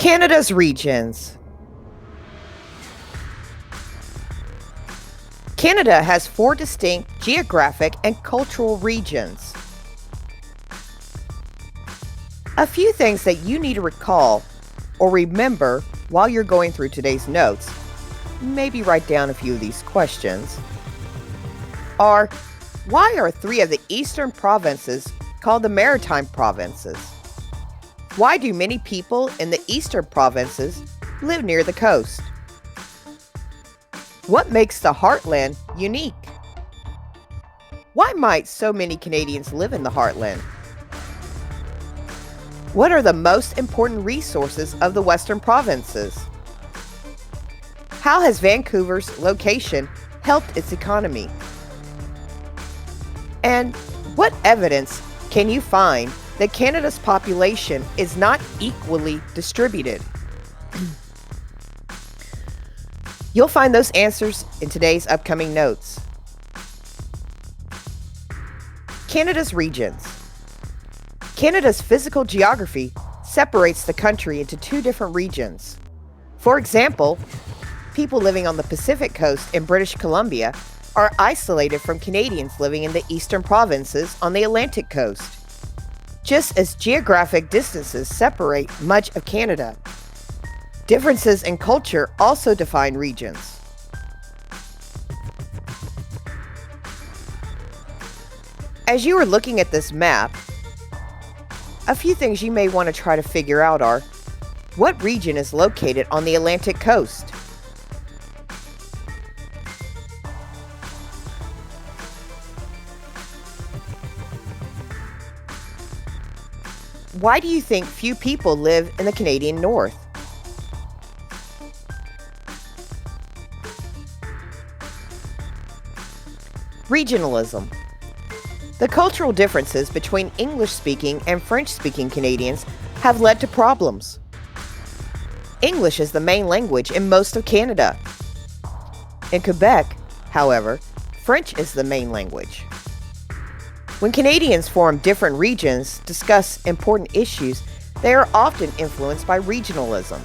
Canada's regions. Canada has 4 distinct geographic and cultural regions. A few things that you need to recall or remember while you're going through today's notes, maybe write down a few of these questions, are why are 3 of the eastern provinces called the Maritime Provinces? Why do many people in the eastern provinces live near the coast? What makes the Heartland unique? Why might so many Canadians live in the Heartland? What are the most important resources of the Western provinces? How has Vancouver's location helped its economy? And what evidence can you find that Canada's population is not equally distributed? You'll find those answers in today's upcoming notes. Canada's regions. Canada's physical geography separates the country into 2 different regions. For example, people living on the Pacific coast in British Columbia are isolated from Canadians living in the eastern provinces on the Atlantic coast, just as geographic distances separate much of Canada. Differences in culture also define regions. As you are looking at this map, a few things you may want to try to figure out are, what region is located on the Atlantic coast? Why do you think few people live in the Canadian North? Regionalism. The cultural differences between English-speaking and French-speaking Canadians have led to problems. English is the main language in most of Canada. In Quebec, however, French is the main language. When Canadians form different regions, discuss important issues, they are often influenced by regionalism.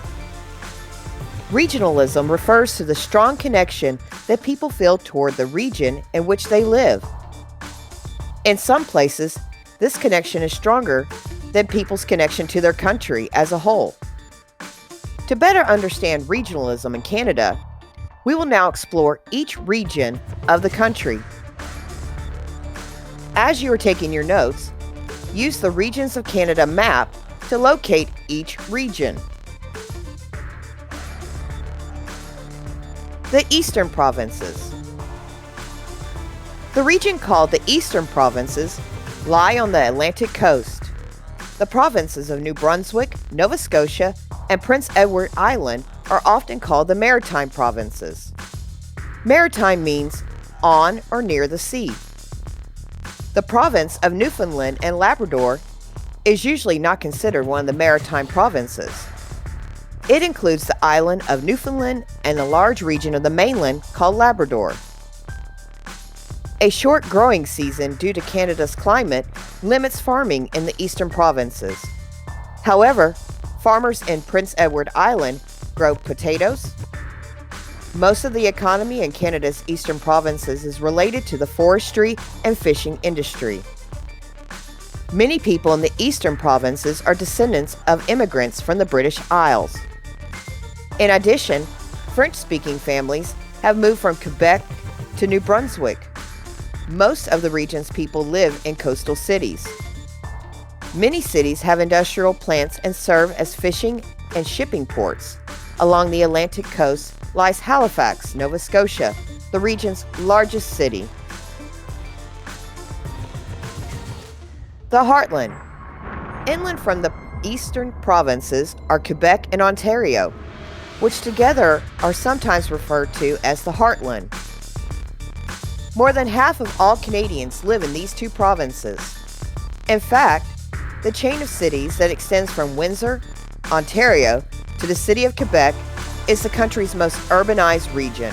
Regionalism refers to the strong connection that people feel toward the region in which they live. In some places, this connection is stronger than people's connection to their country as a whole. To better understand regionalism in Canada, we will now explore each region of the country. As you are taking your notes, use the Regions of Canada map to locate each region. The Eastern Provinces. The region called the Eastern Provinces lie on the Atlantic coast. The provinces of New Brunswick, Nova Scotia, and Prince Edward Island are often called the Maritime Provinces. Maritime means on or near the sea. The province of Newfoundland and Labrador is usually not considered one of the Maritime Provinces. It includes the island of Newfoundland and a large region of the mainland called Labrador. A short growing season due to Canada's climate limits farming in the eastern provinces. However, farmers in Prince Edward Island grow potatoes. Most of the economy in Canada's eastern provinces is related to the forestry and fishing industry. Many people in the eastern provinces are descendants of immigrants from the British Isles. In addition, French-speaking families have moved from Quebec to New Brunswick. Most of the region's people live in coastal cities. Many cities have industrial plants and serve as fishing and shipping ports. Along the Atlantic coast lies Halifax, Nova Scotia, the region's largest city. The Heartland. Inland from the eastern provinces are Quebec and Ontario, which together are sometimes referred to as the Heartland. More than half of all Canadians live in these 2 provinces. In fact, the chain of cities that extends from Windsor, Ontario, to the city of Quebec is the country's most urbanized region.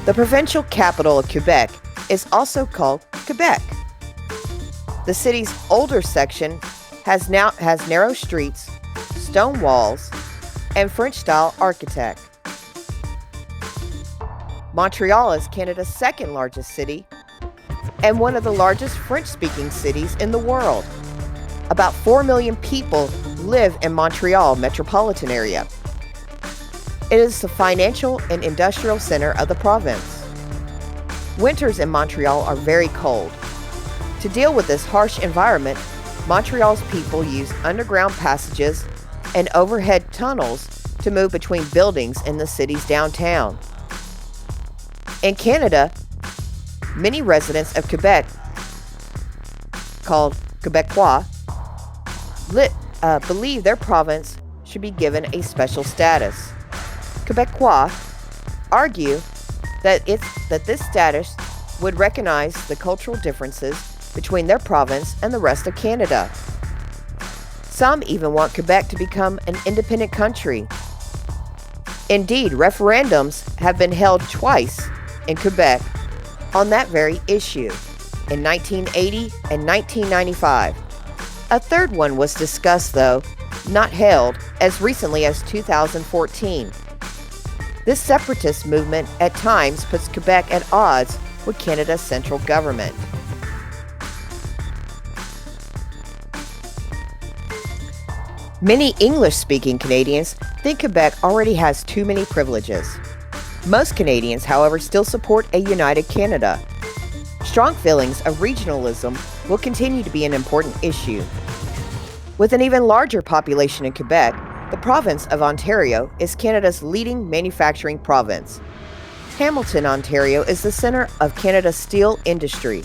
The provincial capital of Quebec is also called Quebec. The city's older section has narrow streets, stone walls, and French-style architect. Montreal is Canada's second largest city and one of the largest French-speaking cities in the world. About 4 million people live in Montreal metropolitan area. It is the financial and industrial center of the province. Winters in Montreal are very cold. To deal with this harsh environment, Montreal's people use underground passages and overhead tunnels to move between buildings in the city's downtown. In Canada, many residents of Quebec, called Quebecois, believe their province should be given a special status. Quebecois argue that this status would recognize the cultural differences between their province and the rest of Canada. Some even want Quebec to become an independent country. Indeed, referendums have been held twice in Quebec on that very issue, in 1980 and 1995. A third one was discussed, though not held, as recently as 2014. This separatist movement at times puts Quebec at odds with Canada's central government. Many English-speaking Canadians think Quebec already has too many privileges. Most Canadians, however, still support a united Canada. Strong feelings of regionalism will continue to be an important issue. With an even larger population in Quebec, the province of Ontario is Canada's leading manufacturing province. Hamilton, Ontario is the center of Canada's steel industry.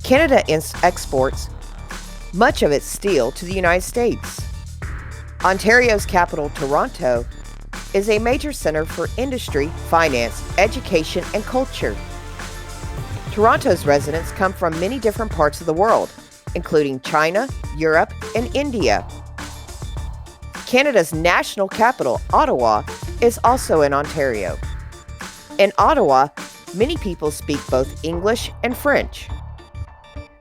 Canada exports much of its steel to the United States. Ontario's capital, Toronto, is a major center for industry, finance, education, and culture. Toronto's residents come from many different parts of the world, including China, Europe, and India. Canada's national capital, Ottawa, is also in Ontario. In Ottawa, many people speak both English and French.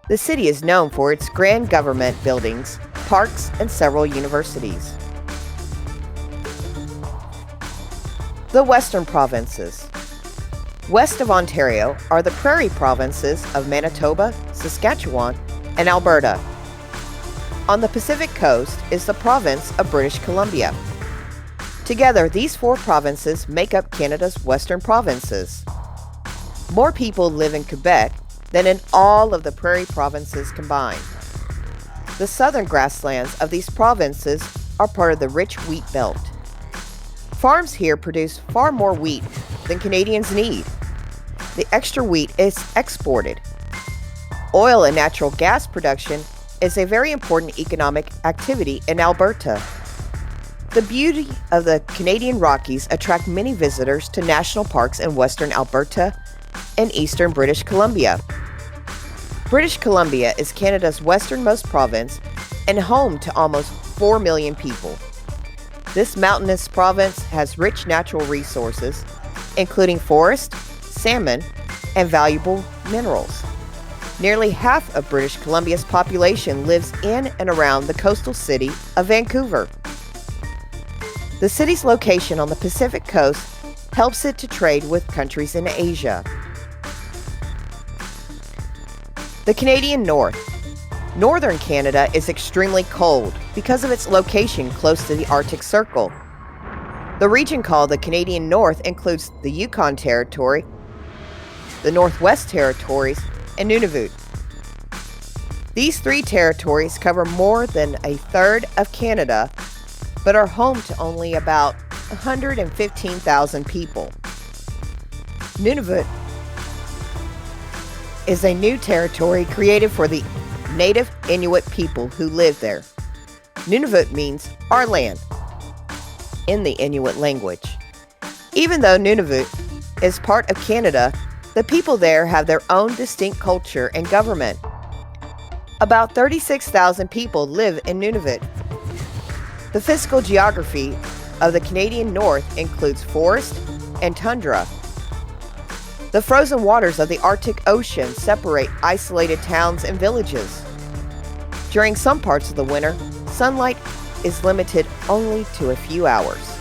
The city is known for its grand government buildings, parks, and several universities. The Western Provinces. West of Ontario are the prairie provinces of Manitoba, Saskatchewan, and Alberta. On the Pacific coast is the province of British Columbia. Together, these four provinces make up Canada's Western Provinces. More people live in Quebec than in all of the prairie provinces combined. The southern grasslands of these provinces are part of the rich wheat belt. Farms here produce far more wheat than Canadians need. The extra wheat is exported. Oil and natural gas production is a very important economic activity in Alberta. The beauty of the Canadian Rockies attract many visitors to national parks in western Alberta and eastern British Columbia. British Columbia is Canada's westernmost province and home to almost 4 million people. This mountainous province has rich natural resources, including forest, salmon, and valuable minerals. Nearly half of British Columbia's population lives in and around the coastal city of Vancouver. The city's location on the Pacific coast helps it to trade with countries in Asia. The Canadian North. Northern Canada is extremely cold because of its location close to the Arctic Circle. The region called the Canadian North includes the Yukon Territory, the Northwest Territories, and Nunavut. These three territories cover more than a third of Canada, but are home to only about 115,000 people. Nunavut is a new territory created for the native Inuit people who live there. Nunavut means our land in the Inuit language. Even though Nunavut is part of Canada, the people there have their own distinct culture and government. About 36,000 people live in Nunavut. The physical geography of the Canadian North includes forest and tundra. The frozen waters of the Arctic Ocean separate isolated towns and villages. During some parts of the winter, sunlight is limited only to a few hours.